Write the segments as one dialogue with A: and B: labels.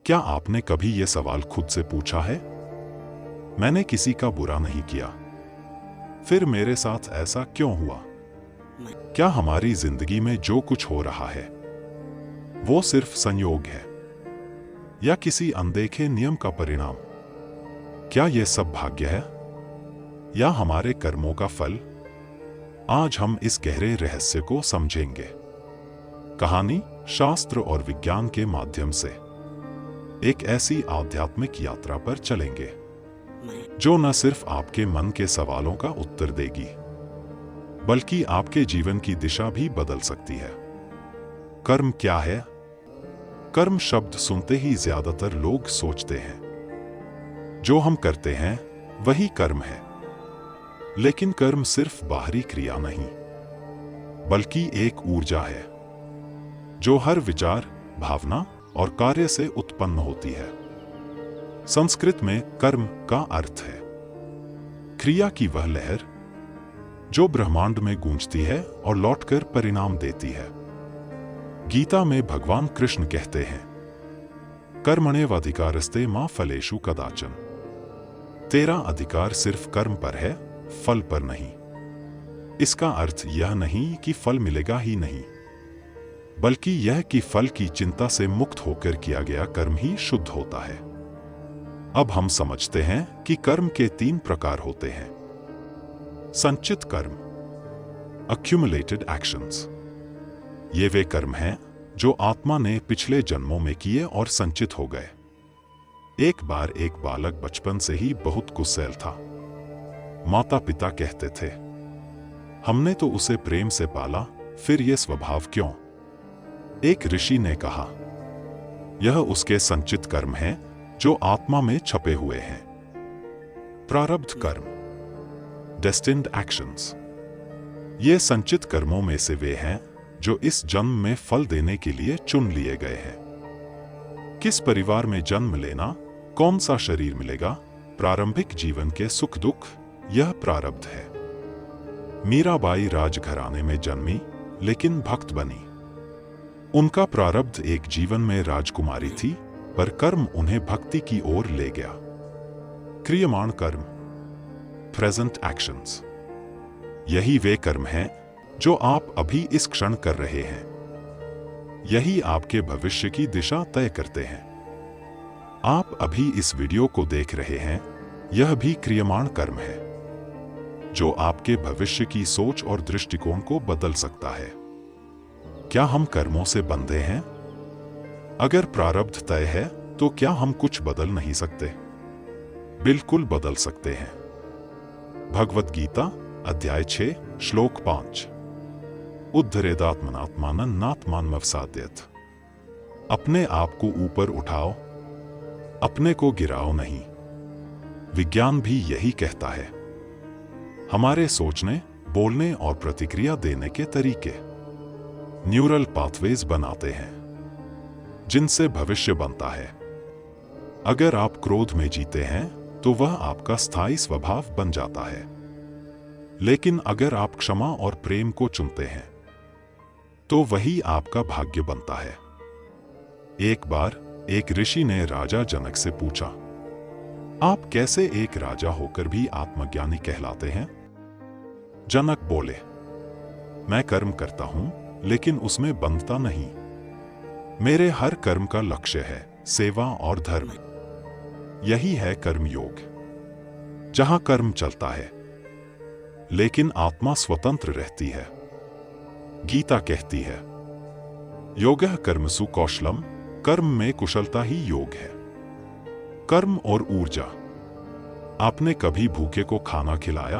A: क्या आपने कभी यह सवाल खुद से पूछा है? मैंने किसी का बुरा नहीं किया, फिर मेरे साथ ऐसा क्यों हुआ? क्या हमारी जिंदगी में जो कुछ हो रहा है वो सिर्फ संयोग है या किसी अनदेखे नियम का परिणाम? क्या यह सब भाग्य है या हमारे कर्मों का फल? आज हम इस गहरे रहस्य को समझेंगे, कहानी, शास्त्र और विज्ञान के माध्यम से एक ऐसी आध्यात्मिक यात्रा पर चलेंगे जो न सिर्फ आपके मन के सवालों का उत्तर देगी बल्कि आपके जीवन की दिशा भी बदल सकती है। कर्म क्या है? कर्म शब्द सुनते ही ज्यादातर लोग सोचते हैं जो हम करते हैं वही कर्म है। लेकिन कर्म सिर्फ बाहरी क्रिया नहीं बल्कि एक ऊर्जा है जो हर विचार, भावना और कार्य से उत्पन्न होती है। संस्कृत में कर्म का अर्थ है क्रिया की वह लहर जो ब्रह्मांड में गूंजती है और लौटकर परिणाम देती है। गीता में भगवान कृष्ण कहते हैं, कर्मण्येवाधिकारस्ते मा फलेषु कदाचन। तेरा अधिकार सिर्फ कर्म पर है, फल पर नहीं। इसका अर्थ यह नहीं कि फल मिलेगा ही नहीं, बल्कि यह कि फल की चिंता से मुक्त होकर किया गया कर्म ही शुद्ध होता है। अब हम समझते हैं कि कर्म के 3 प्रकार होते हैं। संचित कर्म, accumulated actions। ये वे कर्म हैं जो आत्मा ने पिछले जन्मों में किए और संचित हो गए। एक बार एक बालक बचपन से ही बहुत गुस्सैल था। माता पिता कहते थे, हमने तो उसे प्रेम से पाला, फिर यह स्वभाव क्यों? एक ऋषि ने कहा, यह उसके संचित कर्म हैं जो आत्मा में छपे हुए हैं। प्रारब्ध कर्म, डेस्टिन्ड एक्शंस। ये संचित कर्मों में से वे हैं जो इस जन्म में फल देने के लिए चुन लिए गए हैं। किस परिवार में जन्म लेना, कौन सा शरीर मिलेगा, प्रारंभिक जीवन के सुख दुख, यह प्रारब्ध है। मीराबाई राजघराने में जन्मी लेकिन भक्त बनी। उनका प्रारब्ध एक जीवन में राजकुमारी थी, पर कर्म उन्हें भक्ति की ओर ले गया। क्रियमाण कर्म, प्रेजेंट एक्शंस। यही वे कर्म हैं जो आप अभी इस क्षण कर रहे हैं। यही आपके भविष्य की दिशा तय करते हैं। आप अभी इस वीडियो को देख रहे हैं, यह भी क्रियमाण कर्म है जो आपके भविष्य की सोच और दृष्टिकोण को बदल सकता है। क्या हम कर्मों से बंधे हैं? अगर प्रारब्ध तय है तो क्या हम कुछ बदल नहीं सकते? बिल्कुल बदल सकते हैं। भगवत गीता अध्याय 6 श्लोक 5। उद्धरेदात्मनात्मानं नात्मानमवसाद्यत। अपने आप को ऊपर उठाओ, अपने को गिराओ नहीं। विज्ञान भी यही कहता है। हमारे सोचने, बोलने और प्रतिक्रिया देने के तरीके न्यूरल पाथवेज बनाते हैं जिनसे भविष्य बनता है। अगर आप क्रोध में जीते हैं तो वह आपका स्थायी स्वभाव बन जाता है। लेकिन अगर आप क्षमा और प्रेम को चुनते हैं तो वही आपका भाग्य बनता है। एक बार एक ऋषि ने राजा जनक से पूछा, आप कैसे एक राजा होकर भी आत्मज्ञानी कहलाते हैं? जनक बोले, मैं कर्म करता हूं लेकिन उसमें बंधता नहीं। मेरे हर कर्म का लक्ष्य है सेवा और धर्म। यही है कर्म योग, जहां कर्म चलता है लेकिन आत्मा स्वतंत्र रहती है। गीता कहती है, योगः कर्मसु कौशलम। कर्म में कुशलता ही योग है। कर्म और ऊर्जा। आपने कभी भूखे को खाना खिलाया?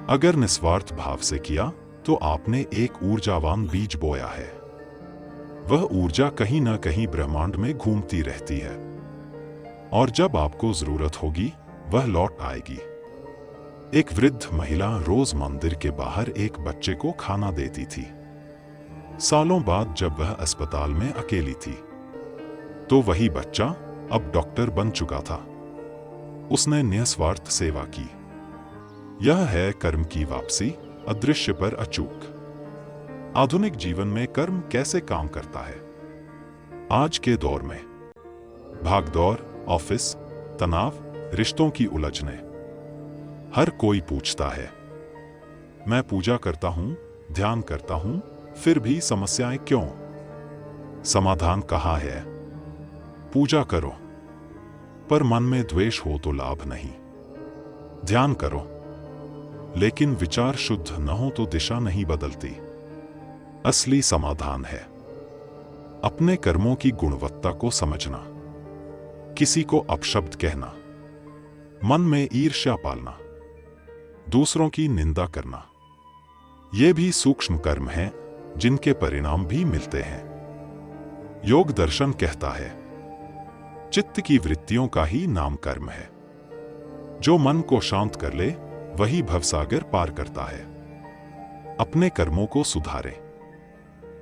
A: अगर निस्वार्थ भाव से किया तो आपने एक ऊर्जावान बीज बोया है। वह ऊर्जा कहीं न कहीं ब्रह्मांड में घूमती रहती है और जब आपको जरूरत होगी वह लौट आएगी। एक वृद्ध महिला रोज मंदिर के बाहर एक बच्चे को खाना देती थी। सालों बाद जब वह अस्पताल में अकेली थी तो वही बच्चा अब डॉक्टर बन चुका था। उसने निस्वार्थ सेवा की। यह है कर्म की वापसी, अदृश्य पर अचूक। आधुनिक जीवन में कर्म कैसे काम करता है? आज के दौर में भागदौड़, ऑफिस, तनाव, रिश्तों की उलझने। हर कोई पूछता है, मैं पूजा करता हूं, ध्यान करता हूं, फिर भी समस्याएं क्यों? समाधान कहाँ है? पूजा करो, पर मन में द्वेष हो तो लाभ नहीं। ध्यान करो, लेकिन विचार शुद्ध न हो तो दिशा नहीं बदलती। असली समाधान है अपने कर्मों की गुणवत्ता को समझना, किसी को अपशब्द कहना, मन में ईर्ष्या पालना, दूसरों की निंदा करना, ये भी सूक्ष्म कर्म हैं जिनके परिणाम भी मिलते हैं। योग दर्शन कहता है, चित्त की वृत्तियों का ही नाम कर्म है। जो मन को शांत कर ले वही भवसागर पार करता है। अपने कर्मों को सुधारें।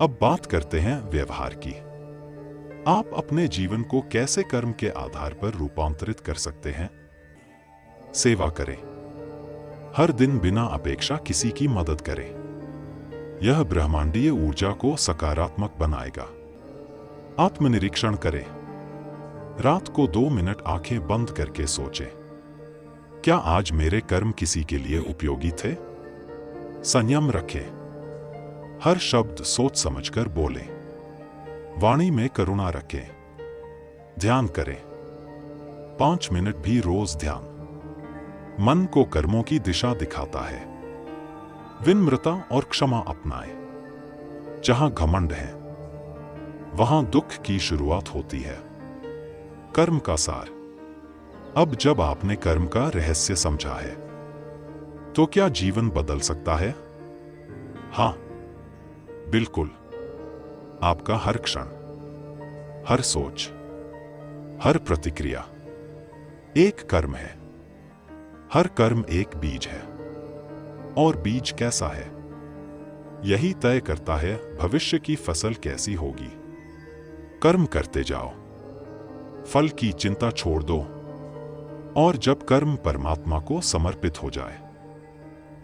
A: अब बात करते हैं व्यवहार की। आप अपने जीवन को कैसे कर्म के आधार पर रूपांतरित कर सकते हैं? सेवा करें। हर दिन बिना अपेक्षा किसी की मदद करें। यह ब्रह्मांडीय ऊर्जा को सकारात्मक बनाएगा। आत्मनिरीक्षण करें। रात को 2 मिनट आंखें बंद करके सोचें, क्या आज मेरे कर्म किसी के लिए उपयोगी थे? संयम रखें। हर शब्द सोच समझकर बोलें। वाणी में करुणा रखें। ध्यान करें। 5 मिनट भी रोज ध्यान मन को कर्मों की दिशा दिखाता है। विनम्रता और क्षमा अपनाएं। जहां घमंड है वहां दुख की शुरुआत होती है। कर्म का सार। अब जब आपने कर्म का रहस्य समझा है तो क्या जीवन बदल सकता है? हां, बिल्कुल। आपका हर क्षण, हर सोच, हर प्रतिक्रिया एक कर्म है। हर कर्म एक बीज है, और बीज कैसा है यही तय करता है भविष्य की फसल कैसी होगी। कर्म करते जाओ, फल की चिंता छोड़ दो, और जब कर्म परमात्मा को समर्पित हो जाए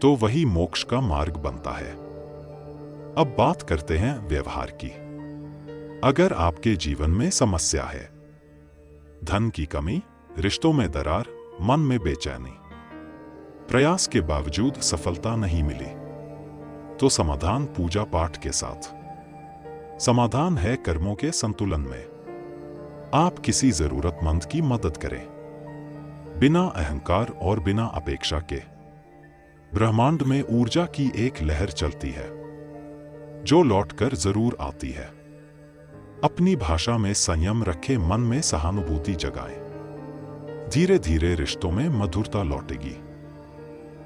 A: तो वही मोक्ष का मार्ग बनता है। अब बात करते हैं व्यवहार की। अगर आपके जीवन में समस्या है, धन की कमी, रिश्तों में दरार, मन में बेचैनी, प्रयास के बावजूद सफलता नहीं मिली, तो समाधान पूजा पाठ के साथ। समाधान है कर्मों के संतुलन में। आप किसी जरूरतमंद की मदद करें, बिना अहंकार और बिना अपेक्षा के। ब्रह्मांड में ऊर्जा की एक लहर चलती है जो लौटकर जरूर आती है। अपनी भाषा में संयम रखें, मन में सहानुभूति जगाएं। धीरे धीरे रिश्तों में मधुरता लौटेगी।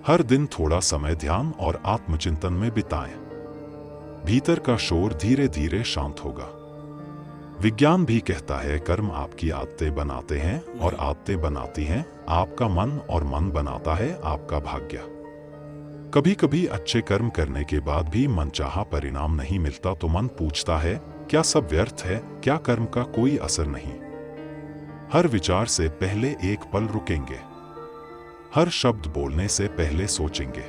A: हर दिन थोड़ा समय ध्यान और आत्मचिंतन में बिताएं। भीतर का शोर धीरे धीरे शांत होगा। विज्ञान भी कहता है, कर्म आपकी आदतें बनाते हैं और आदतें बनाती हैं आपका मन, और मन बनाता है आपका भाग्य। कभी कभी अच्छे कर्म करने के बाद भी मनचाहा परिणाम नहीं मिलता तो मन पूछता है, क्या सब व्यर्थ है? क्या कर्म का कोई असर नहीं? हर विचार से पहले एक पल रुकेंगे। हर शब्द बोलने से पहले सोचेंगे,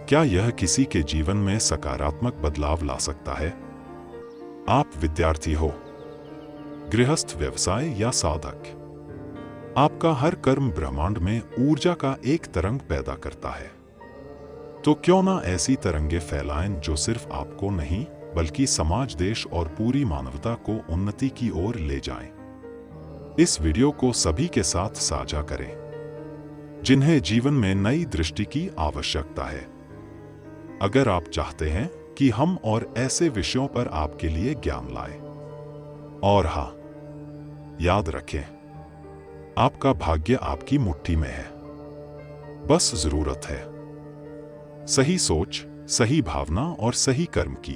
A: क्या यह किसी के जीवन में सकारात्मक बदलाव ला सकता है? आप विद्यार्थी हो, गृहस्थ, व्यवसाय या साधक, आपका हर कर्म ब्रह्मांड में ऊर्जा का एक तरंग पैदा करता है। तो क्यों ना ऐसी तरंगे फैलाएं जो सिर्फ आपको नहीं बल्कि समाज, देश और पूरी मानवता को उन्नति की ओर ले जाएं। इस वीडियो को सभी के साथ साझा करें जिन्हें जीवन में नई दृष्टि की आवश्यकता है। अगर आप चाहते हैं कि हम और ऐसे विषयों पर आपके लिए ज्ञान लाएं। और हाँ, याद रखें, आपका भाग्य आपकी मुट्ठी में है। बस जरूरत है सही सोच, सही भावना और सही कर्म की।